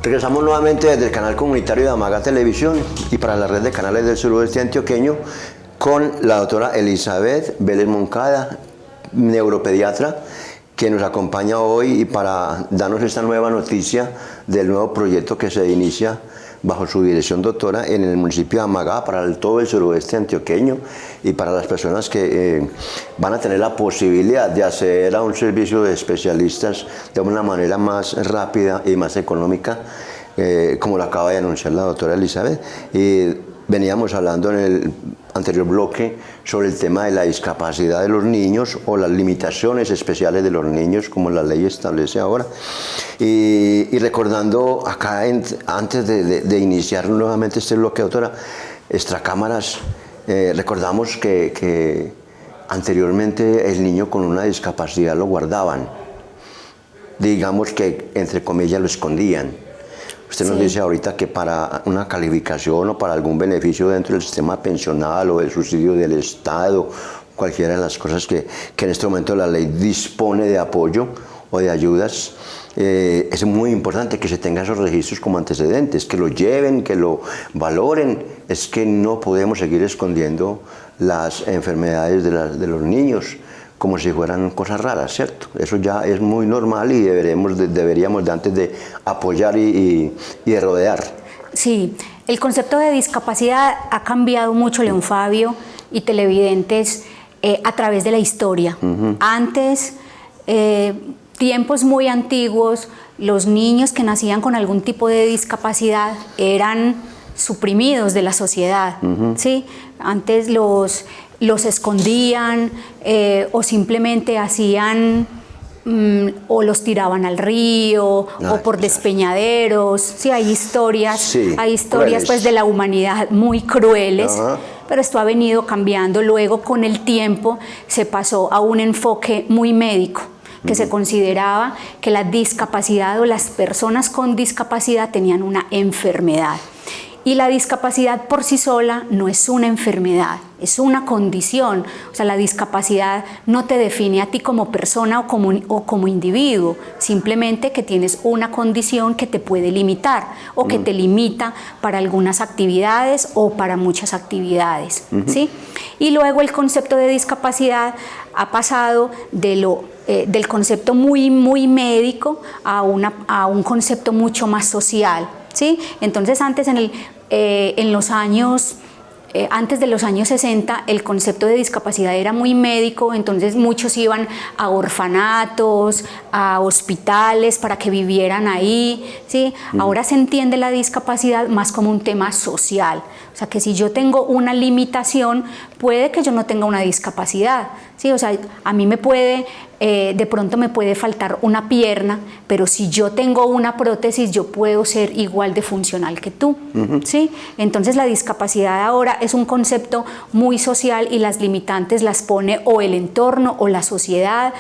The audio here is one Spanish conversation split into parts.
Regresamos nuevamente desde el canal comunitario de Amaga Televisión y para la red de canales del suroeste antioqueño con la doctora Elizabeth Vélez Moncada, neuropediatra, que nos acompaña hoy y para darnos esta nueva noticia del nuevo proyecto que se inicia bajo su dirección, doctora, en el municipio de Amagá para todo el suroeste antioqueño y para las personas que van a tener la posibilidad de acceder a un servicio de especialistas de una manera más rápida y más económica, como lo acaba de anunciar la doctora Elizabeth. Veníamos hablando en el anterior bloque sobre el tema de la discapacidad de los niños o las limitaciones especiales de los niños, como la ley establece ahora. Y recordando acá, antes de iniciar nuevamente este bloque, doctora, extracámaras, recordamos que anteriormente el niño con una discapacidad lo guardaban, digamos que entre comillas lo escondían. Usted nos dice ahorita que para una calificación o para algún beneficio dentro del sistema pensional o del subsidio del Estado, cualquiera de las cosas que en este momento la ley dispone de apoyo o de ayudas, es muy importante que se tengan esos registros como antecedentes, que lo lleven, que lo valoren. Es que no podemos seguir escondiendo las enfermedades de los niños como si fueran cosas raras, ¿cierto? Eso ya es muy normal y deberíamos de antes de apoyar y de rodear. Sí, el concepto de discapacidad ha cambiado mucho, León Fabio y televidentes, a través de la historia. Antes, tiempos muy antiguos, los niños que nacían con algún tipo de discapacidad eran suprimidos de la sociedad, ¿sí? Antes los escondían o simplemente hacían o los tiraban al río o por despeñaderos. Sí, hay historias pues de la humanidad muy crueles. Pero esto ha venido cambiando. Luego, con el tiempo, se pasó a un enfoque muy médico, que se consideraba que la discapacidad o las personas con discapacidad tenían una enfermedad. Y la discapacidad por sí sola no es una enfermedad, es una condición. O sea, la discapacidad no te define a ti como persona o como individuo, simplemente que tienes una condición que te puede limitar o que te limita para algunas actividades o para muchas actividades, ¿sí? Y luego el concepto de discapacidad ha pasado del concepto muy médico a un concepto mucho más social, ¿sí? Entonces antes antes de los años 60 el concepto de discapacidad era muy médico, entonces muchos iban a orfanatos, a hospitales para que vivieran ahí, ¿sí? Ahora se entiende la discapacidad más como un tema social, o sea que si yo tengo una limitación puede que yo no tenga una discapacidad, ¿sí? O sea, a mí de pronto me puede faltar una pierna, pero si yo tengo una prótesis yo puedo ser igual de funcional que tú, ¿sí? Entonces la discapacidad ahora es un concepto muy social y las limitantes las pone o el entorno o la sociedad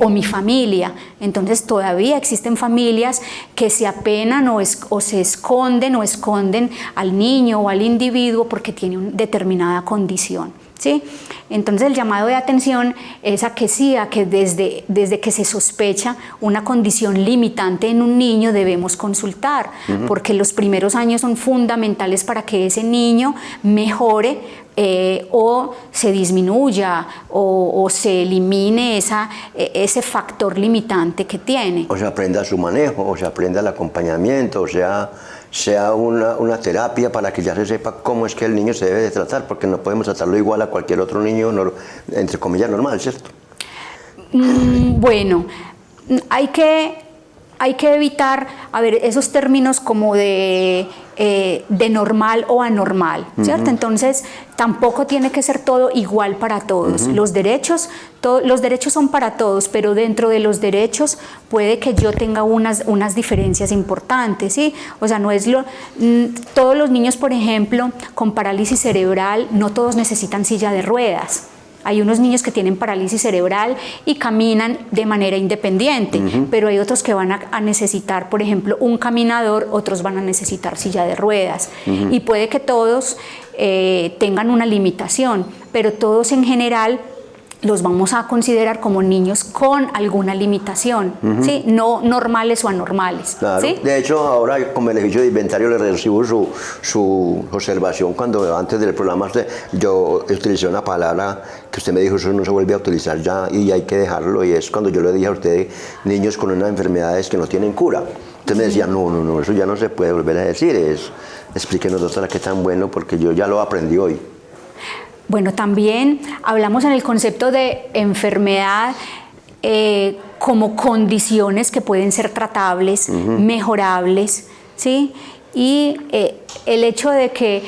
o mi familia. Entonces todavía existen familias que se apenan o se esconden al niño o al individuo porque tiene una determinada condición, ¿sí? Entonces el llamado de atención es a que desde que se sospecha una condición limitante en un niño debemos consultar, porque los primeros años son fundamentales para que ese niño mejore o se disminuya o se elimine ese factor limitante que tiene. O se aprenda su manejo, o se aprenda el acompañamiento, o sea una terapia para que ya se sepa cómo es que el niño se debe de tratar, porque no podemos tratarlo igual a cualquier otro niño, entre comillas, normal, ¿cierto? Bueno, hay que evitar, esos términos como de normal o anormal, ¿cierto? Entonces, tampoco tiene que ser todo igual para todos. Los derechos son para todos, pero dentro de los derechos puede que yo tenga unas diferencias importantes, ¿sí? O sea, todos los niños, por ejemplo, con parálisis cerebral, no todos necesitan silla de ruedas. Hay unos niños que tienen parálisis cerebral y caminan de manera independiente, pero hay otros que van a necesitar, por ejemplo, un caminador, otros van a necesitar silla de ruedas. Y puede que todos tengan una limitación, pero todos en general los vamos a considerar como niños con alguna limitación, ¿sí? No normales o anormales. Claro. ¿Sí? De hecho, ahora con beneficio de inventario le recibo su observación cuando antes del programa yo utilicé una palabra que usted me dijo, eso no se vuelve a utilizar ya y hay que dejarlo, y es cuando yo le dije a usted, niños con unas enfermedades que no tienen cura. Usted me decía, no, eso ya no se puede volver a decir, explíquenos, doctora, qué tan bueno, porque yo ya lo aprendí hoy. Bueno, también hablamos en el concepto de enfermedad como condiciones que pueden ser tratables, mejorables, ¿sí? Y el hecho de que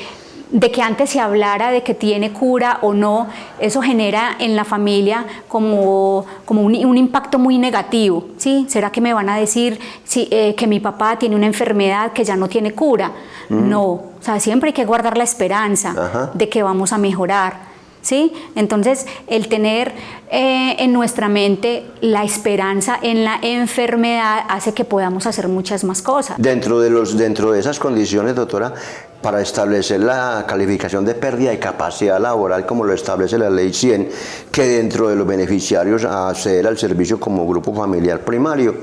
antes se hablara de que tiene cura o no, eso genera en la familia como un impacto muy negativo, ¿sí? ¿Será que me van a decir que mi papá tiene una enfermedad que ya no tiene cura? No, o sea, siempre hay que guardar la esperanza de que vamos a mejorar, ¿sí? Entonces, el tener en nuestra mente la esperanza en la enfermedad hace que podamos hacer muchas más cosas. Dentro de esas condiciones, doctora, para establecer la calificación de pérdida de capacidad laboral, como lo establece la Ley 100, que dentro de los beneficiarios a acceder al servicio como grupo familiar primario,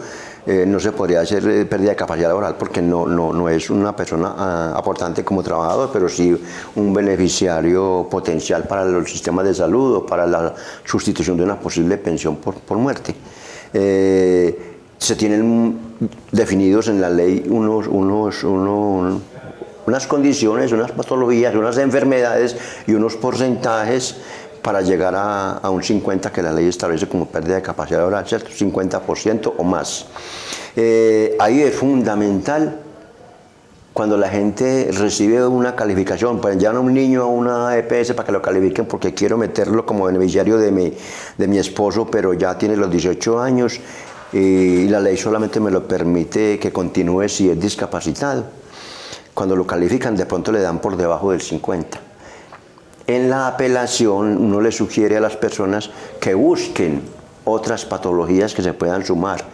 no se podría hacer pérdida de capacidad laboral porque no es una persona aportante como trabajador, pero sí un beneficiario potencial para los sistemas de salud o para la sustitución de una posible pensión por muerte. Se tienen definidos en la ley unas condiciones, unas patologías, unas enfermedades y unos porcentajes para llegar a un 50% que la ley establece como pérdida de capacidad laboral, ¿cierto? 50% o más. Ahí es fundamental cuando la gente recibe una calificación, pues llevan a un niño a una EPS para que lo califiquen porque quiero meterlo como beneficiario de mi esposo, pero ya tiene los 18 años y la ley solamente me lo permite que continúe si es discapacitado. Cuando lo califican, de pronto le dan por debajo del 50%. En la apelación, uno le sugiere a las personas que busquen otras patologías que se puedan sumar.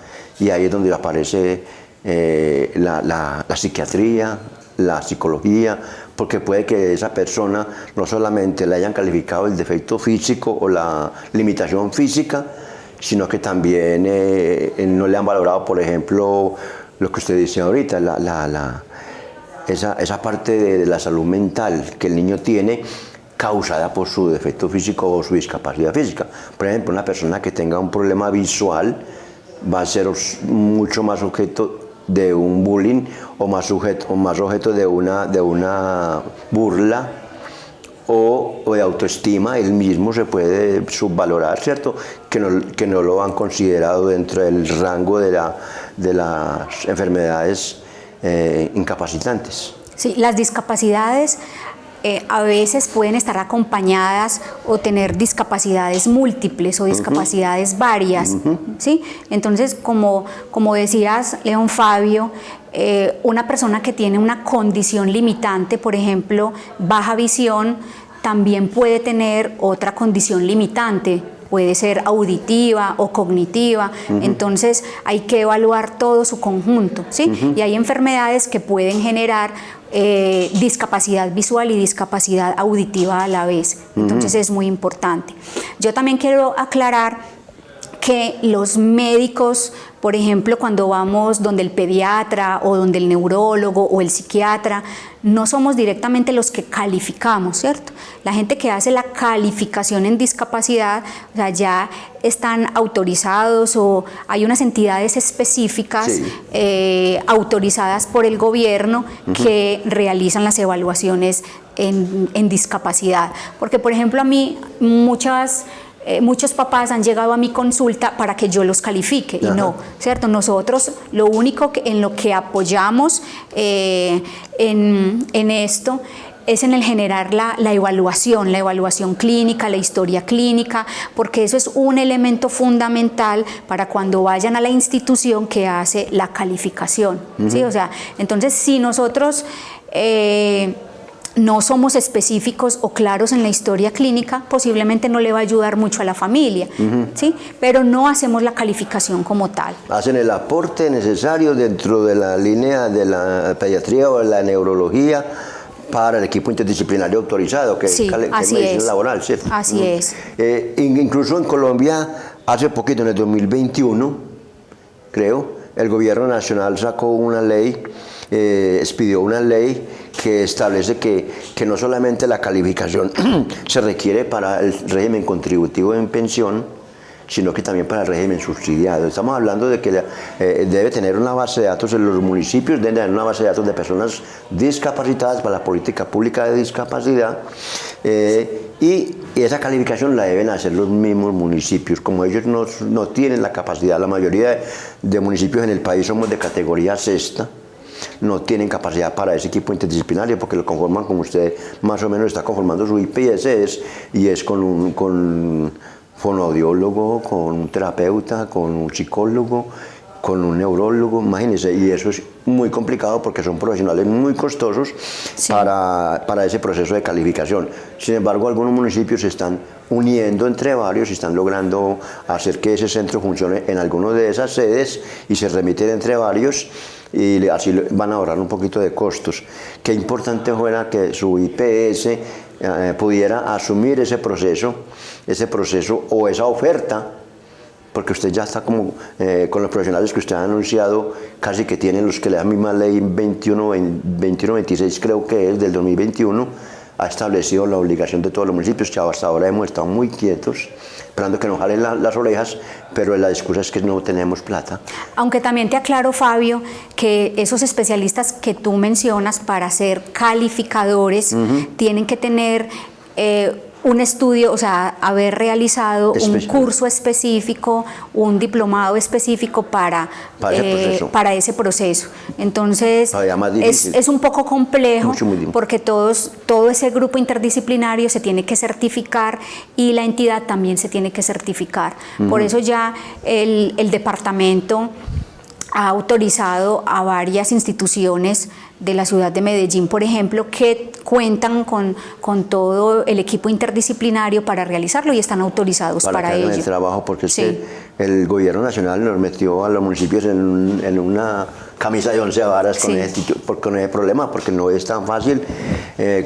Y ahí es donde aparece la psiquiatría, la psicología, porque puede que esa persona no solamente le hayan calificado el defecto físico o la limitación física, sino que también no le han valorado, por ejemplo, lo que usted dice ahorita, esa parte de la salud mental que el niño tiene causada por su defecto físico o su discapacidad física. Por ejemplo, una persona que tenga un problema visual va a ser mucho más objeto de un bullying o más objeto de una burla o de autoestima. Él mismo se puede subvalorar, ¿cierto? Que no lo han considerado dentro del rango de las enfermedades incapacitantes. Sí, las discapacidades a veces pueden estar acompañadas o tener discapacidades múltiples o discapacidades varias, ¿sí? Entonces, como decías, León Fabio, una persona que tiene una condición limitante, por ejemplo, baja visión, también puede tener otra condición limitante, puede ser auditiva o cognitiva, entonces hay que evaluar todo su conjunto, ¿sí? Y hay enfermedades que pueden generar discapacidad visual y discapacidad auditiva a la vez, entonces es muy importante. Yo también quiero aclarar que los médicos, por ejemplo, cuando vamos donde el pediatra o donde el neurólogo o el psiquiatra, no somos directamente los que calificamos, ¿cierto? La gente que hace la calificación en discapacidad, o sea, ya están autorizados o hay unas entidades específicas autorizadas por el gobierno que realizan las evaluaciones en discapacidad. Porque, por ejemplo, a mí muchos papás han llegado a mi consulta para que yo los califique y no, ¿cierto? Nosotros lo único en lo que apoyamos en esto es en el generar la evaluación clínica, la historia clínica, porque eso es un elemento fundamental para cuando vayan a la institución que hace la calificación, ¿sí? O sea, entonces si nosotros no somos específicos o claros en la historia clínica, posiblemente no le va a ayudar mucho a la familia, ¿sí? Pero no hacemos la calificación como tal. Hacen el aporte necesario dentro de la línea de la pediatría o de la neurología para el equipo interdisciplinario autorizado, que sí, es medicina laboral, ¿cierto? Así es. Incluso en Colombia, hace poquito, en el 2021, creo, el gobierno nacional sacó una ley, expidió una ley que establece que no solamente la calificación se requiere para el régimen contributivo en pensión, sino que también para el régimen subsidiado. Estamos hablando de que debe tener una base de datos en los municipios, debe tener una base de datos de personas discapacitadas para la política pública de discapacidad, y esa calificación la deben hacer los mismos municipios. Como ellos no tienen la capacidad, la mayoría de municipios en el país somos de categoría sexta, no tienen capacidad para ese equipo interdisciplinario porque lo conforman, como usted más o menos está conformando su IPS, y es con un fonoaudiólogo, con un terapeuta, con un psicólogo, con un neurólogo, imagínense, y eso es muy complicado porque son profesionales muy costosos, sí, para ese proceso de calificación. Sin embargo, algunos municipios se están uniendo entre varios y están logrando hacer que ese centro funcione en algunas de esas sedes y se remiten entre varios, y así van a ahorrar un poquito de costos. Qué importante fuera que su IPS pudiera asumir ese proceso o esa oferta, porque usted ya está como con los profesionales que usted ha anunciado, casi que tienen los que la misma ley 2126, creo que es del 2021, ha establecido la obligación de todos los municipios, que hasta ahora hemos estado muy quietos, esperando que nos jalen las orejas, pero la excusa es que no tenemos plata. Aunque también te aclaro, Fabio, que esos especialistas que tú mencionas para ser calificadores tienen que tener un estudio, o sea, haber realizado un curso específico, un diplomado específico para ese proceso. Entonces, es un poco complejo, porque todo ese grupo interdisciplinario se tiene que certificar y la entidad también se tiene que certificar. Por eso ya el departamento ha autorizado a varias instituciones de la ciudad de Medellín, por ejemplo, que cuentan con todo el equipo interdisciplinario para realizarlo y están autorizados para ello. El trabajo, porque el gobierno nacional nos metió a los municipios en una camisa de 11 varas con ese problema, porque no es tan fácil,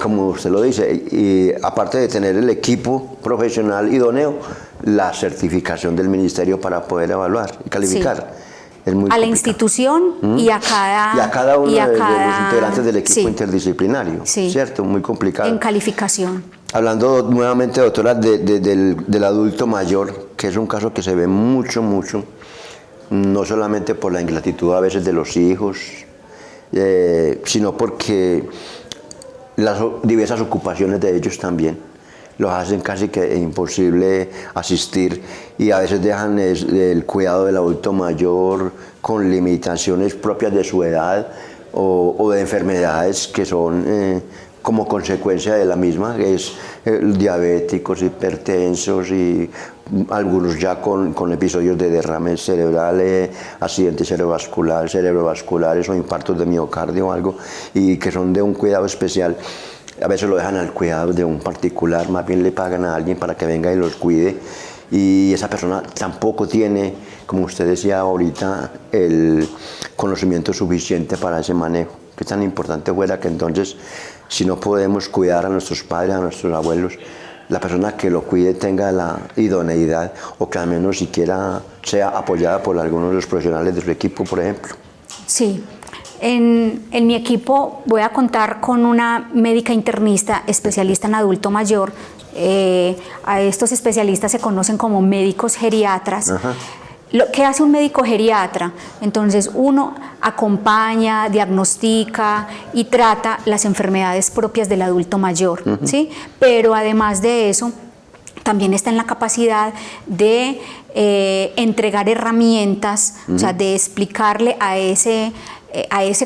como usted lo dice, y aparte de tener el equipo profesional idóneo, la certificación del ministerio para poder evaluar y calificar. A la institución y a cada uno de los integrantes del equipo interdisciplinario, ¿cierto? Muy complicado. En calificación. Hablando nuevamente, doctora, del adulto mayor, que es un caso que se ve mucho, no solamente por la ingratitud a veces de los hijos, sino porque las diversas ocupaciones de ellos también los hacen casi que imposible asistir, y a veces dejan el cuidado del adulto mayor con limitaciones propias de su edad o de enfermedades que son como consecuencia de la misma, que es diabéticos, hipertensos y algunos ya con episodios de derrame cerebral, accidentes cerebrovasculares o infartos de miocardio o algo, y que son de un cuidado especial. A veces lo dejan al cuidado de un particular, más bien le pagan a alguien para que venga y los cuide, y esa persona tampoco tiene, como usted decía ahorita, el conocimiento suficiente para ese manejo. Qué tan importante fuera que entonces, si no podemos cuidar a nuestros padres, a nuestros abuelos, la persona que lo cuide tenga la idoneidad, o que al menos siquiera sea apoyada por algunos de los profesionales de su equipo, por ejemplo. Sí. En mi equipo voy a contar con una médica internista especialista en adulto mayor. A estos especialistas se conocen como médicos geriatras. ¿Qué hace un médico geriatra? Entonces uno acompaña, diagnostica y trata las enfermedades propias del adulto mayor, ¿sí? Pero además de eso, también está en la capacidad de entregar herramientas, o sea, de explicarle a ese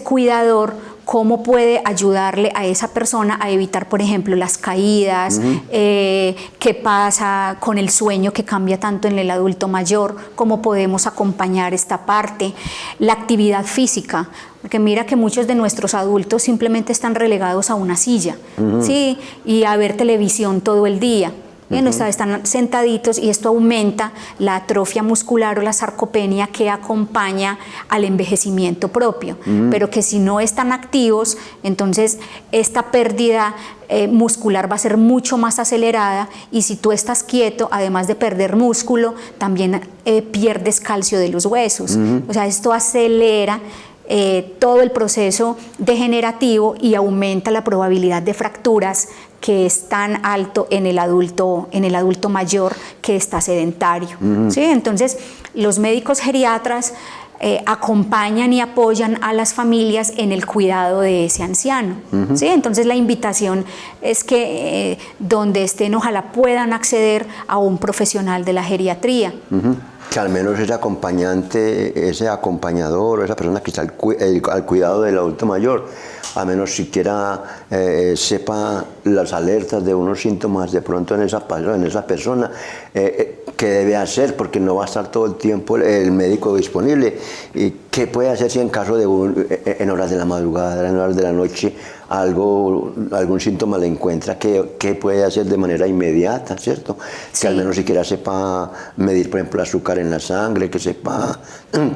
cuidador cómo puede ayudarle a esa persona a evitar, por ejemplo, las caídas, qué pasa con el sueño que cambia tanto en el adulto mayor, cómo podemos acompañar esta parte, la actividad física, porque mira que muchos de nuestros adultos simplemente están relegados a una silla, ¿sí? Y a ver televisión todo el día. están sentaditos y esto aumenta la atrofia muscular o la sarcopenia que acompaña al envejecimiento propio, pero que si no están activos, entonces esta pérdida muscular va a ser mucho más acelerada, y si tú estás quieto, además de perder músculo, también pierdes calcio de los huesos. O sea, esto acelera todo el proceso degenerativo y aumenta la probabilidad de fracturas, que es tan alto en el adulto mayor que está sedentario. ¿Sí? Entonces, los médicos geriatras acompañan y apoyan a las familias en el cuidado de ese anciano. ¿Sí? Entonces, la invitación es que donde estén, ojalá puedan acceder a un profesional de la geriatría. Que al menos ese acompañante, ese acompañador, esa persona que está al cuidado del adulto mayor, a menos siquiera sepa las alertas de unos síntomas de pronto en esa persona, qué debe hacer, porque no va a estar todo el tiempo el médico disponible. Y qué puede hacer si en caso de en horas de la madrugada, en horas de la noche, algún síntoma le encuentra, qué puede hacer de manera inmediata, ¿cierto? Sí. Que al menos siquiera sepa medir, por ejemplo, el azúcar en la sangre, que sepa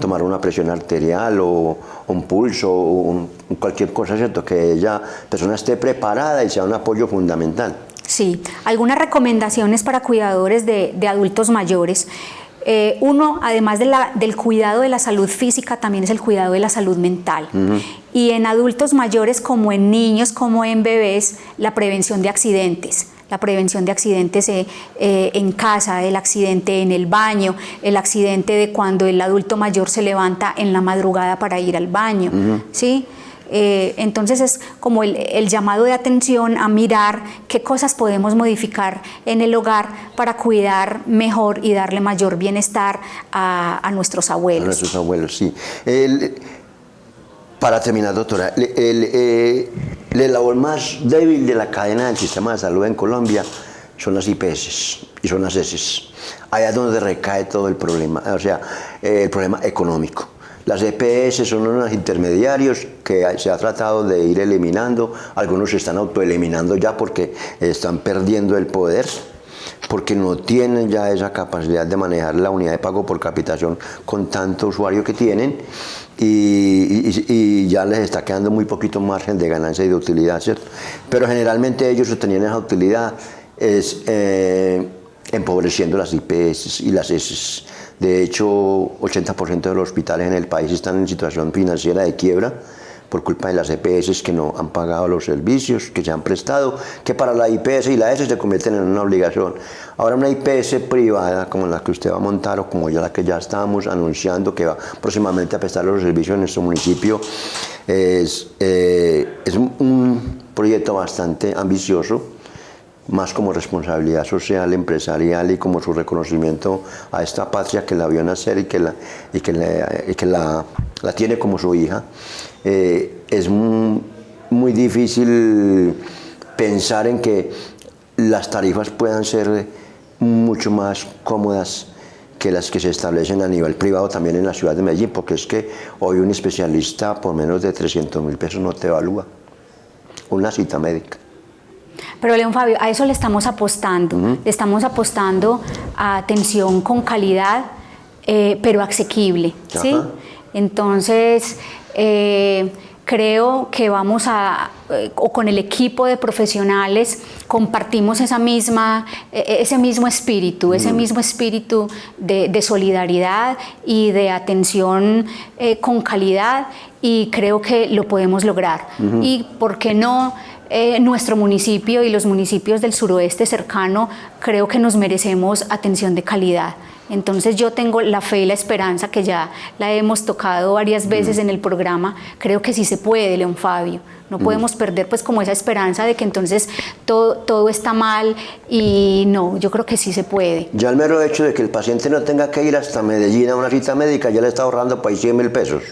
tomar una presión arterial o un pulso o cualquier cosa, ¿cierto? Que la persona esté preparada y sea un apoyo fundamental. Sí, algunas recomendaciones para cuidadores de adultos mayores. Uno, además del cuidado de la salud física, también es el cuidado de la salud mental. Y en adultos mayores, como en niños, como en bebés, la prevención de accidentes. La prevención de accidentes en casa, el accidente en el baño, el accidente de cuando el adulto mayor se levanta en la madrugada para ir al baño. ¿Sí? Entonces es como el llamado de atención a mirar qué cosas podemos modificar en el hogar para cuidar mejor y darle mayor bienestar a nuestros abuelos. A nuestros abuelos, sí. Para terminar, doctora, la labor más débil de la cadena del sistema de salud en Colombia son las IPS y son las ESS. Allá es donde recae todo el problema, o sea, el problema económico. Las EPS son unos intermediarios que se ha tratado de ir eliminando. Algunos se están autoeliminando ya porque están perdiendo el poder, porque no tienen ya esa capacidad de manejar la unidad de pago por capitación con tanto usuario que tienen, y ya les está quedando muy poquito margen de ganancia y de utilidad, ¿cierto? Pero generalmente ellos obtenían esa utilidad empobreciendo las IPS y las ESS. De hecho, 80% de los hospitales en el país están en situación financiera de quiebra por culpa de las EPS que no han pagado los servicios que se han prestado, que para la IPS y la ES se convierten en una obligación. Ahora una IPS privada, como la que usted va a montar o como la que ya estábamos anunciando que va próximamente a prestar los servicios en nuestro municipio, es un proyecto bastante ambicioso, más como responsabilidad social, empresarial y como su reconocimiento a esta patria que la vio nacer y que la tiene como su hija. Es muy difícil pensar en que las tarifas puedan ser mucho más cómodas que las que se establecen a nivel privado también en la ciudad de Medellín, porque es que hoy un especialista por menos de 300.000 pesos no te evalúa una cita médica. Pero León Fabio, a eso le estamos apostando. Le estamos apostando a atención con calidad, pero asequible, ¿sí? Entonces, creo que vamos o con el equipo de profesionales compartimos ese mismo espíritu, de solidaridad y de atención con calidad, y creo que lo podemos lograr. Y ¿por qué no? Nuestro municipio y los municipios del suroeste cercano creo que nos merecemos atención de calidad. Entonces yo tengo la fe y la esperanza, que ya la hemos tocado varias veces en el programa. Creo que sí se puede, León Fabio. No podemos perder pues como esa esperanza de que entonces todo está mal, y no, yo creo que sí se puede. Ya el mero hecho de que el paciente no tenga que ir hasta Medellín a una cita médica ya le está ahorrando para 100.000 pesos.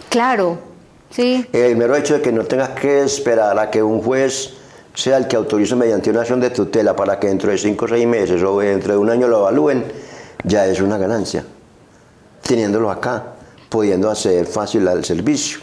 Claro. Sí. El mero hecho de que no tengas que esperar a que un juez sea el que autorice mediante una acción de tutela para que dentro de 5 o 6 meses o dentro de un año lo evalúen, ya es una ganancia. Teniéndolo acá, pudiendo hacer fácil el servicio.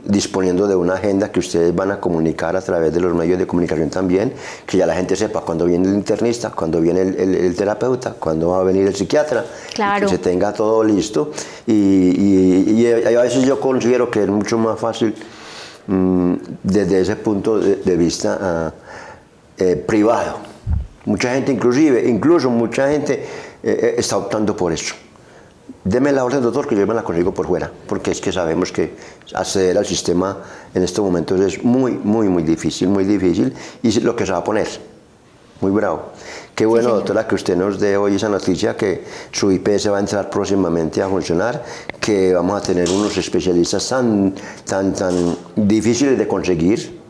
disponiendo de una agenda que ustedes van a comunicar a través de los medios de comunicación también, que ya la gente sepa cuándo viene el internista, cuándo viene el terapeuta, cuándo va a venir el psiquiatra, claro. que se tenga todo listo. Y a veces yo considero que es mucho más fácil desde ese punto de vista privado. Mucha gente incluso mucha gente está optando por eso. Deme la orden, doctor, que yo me la consigo por fuera, porque es que sabemos que acceder al sistema en estos momentos es muy difícil, y lo que se va a poner, muy bravo. Qué bueno, sí, doctora, que usted nos dé hoy esa noticia, que su IPS va a entrar próximamente a funcionar, que vamos a tener unos especialistas tan difíciles de conseguir,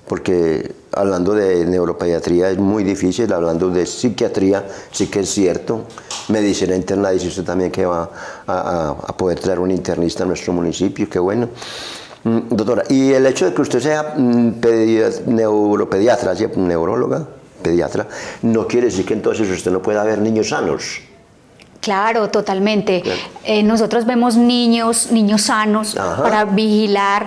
porque hablando de neuropediatría es muy difícil, hablando de psiquiatría sí que es cierto, medicina interna dice usted también que va a poder traer un internista a nuestro municipio, qué bueno. Doctora, y el hecho de que usted sea neuropediatra, neuróloga, pediatra, no quiere decir que entonces usted no pueda ver niños sanos. Claro, totalmente. Claro. Nosotros vemos niños sanos. Ajá. Para vigilar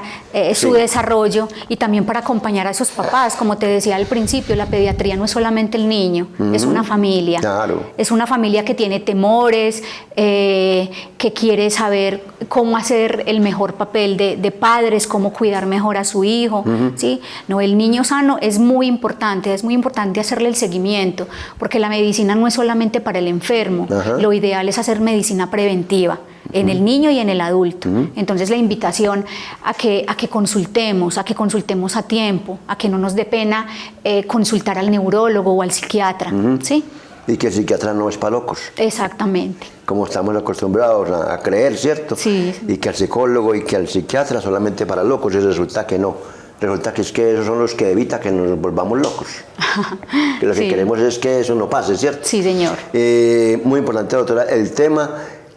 su desarrollo y también para acompañar a esos papás. Como te decía al principio, la pediatría no es solamente el niño, es una familia. Claro. Es una familia que tiene temores, que quiere saber cómo hacer el mejor papel de padres, cómo cuidar mejor a su hijo. ¿Sí? No, el niño sano es muy importante hacerle el seguimiento, porque la medicina no es solamente para el enfermo. Ajá. Lo ideal es hacer medicina preventiva en el niño y en el adulto. Entonces la invitación a que consultemos a tiempo, a que no nos dé pena consultar al neurólogo o al psiquiatra. ¿Sí? Y que el psiquiatra no es para locos. Exactamente. Como estamos acostumbrados a creer, ¿cierto? Sí. Y que al psicólogo y que al psiquiatra solamente para locos, y resulta que no. Resulta que es que esos son los que evitan que nos volvamos locos. Que lo que queremos es que eso no pase, ¿cierto? Sí, señor. Muy importante, doctora, el tema.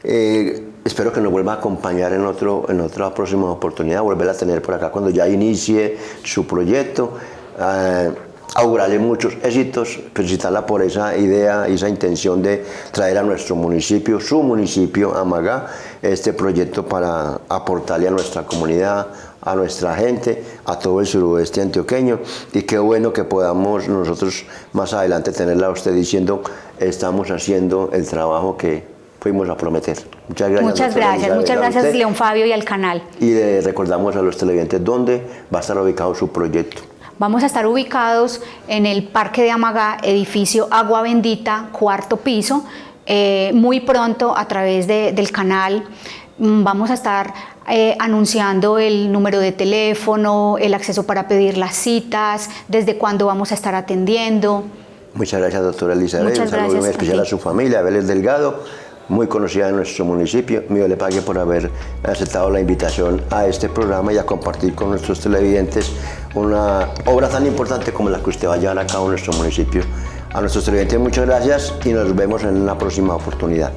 Espero que nos vuelva a acompañar en otra próxima oportunidad, volverla a tener por acá cuando ya inicie su proyecto. Augurarle muchos éxitos, felicitarla por esa idea y esa intención de traer a nuestro municipio, su municipio, Amagá, este proyecto para aportarle a nuestra comunidad, a nuestra gente, a todo el suroeste antioqueño, y qué bueno que podamos nosotros más adelante tenerla a usted diciendo: estamos haciendo el trabajo que fuimos a prometer. Muchas gracias. Muchas gracias, León Fabio, y al canal. Y le recordamos a los televidentes dónde va a estar ubicado su proyecto. Vamos a estar ubicados en el Parque de Amagá, edificio Agua Bendita, 4º piso. Muy pronto, a través del canal, vamos a estar anunciando el número de teléfono, el acceso para pedir las citas, desde cuándo vamos a estar atendiendo. Muchas gracias, doctora Elizabeth. Un saludo muy especial a su familia, a Vélez Delgado, muy conocida en nuestro municipio. Mío le pague por haber aceptado la invitación a este programa y a compartir con nuestros televidentes una obra tan importante como la que usted va a llevar a cabo en nuestro municipio. A nuestros televidentes, muchas gracias y nos vemos en una próxima oportunidad.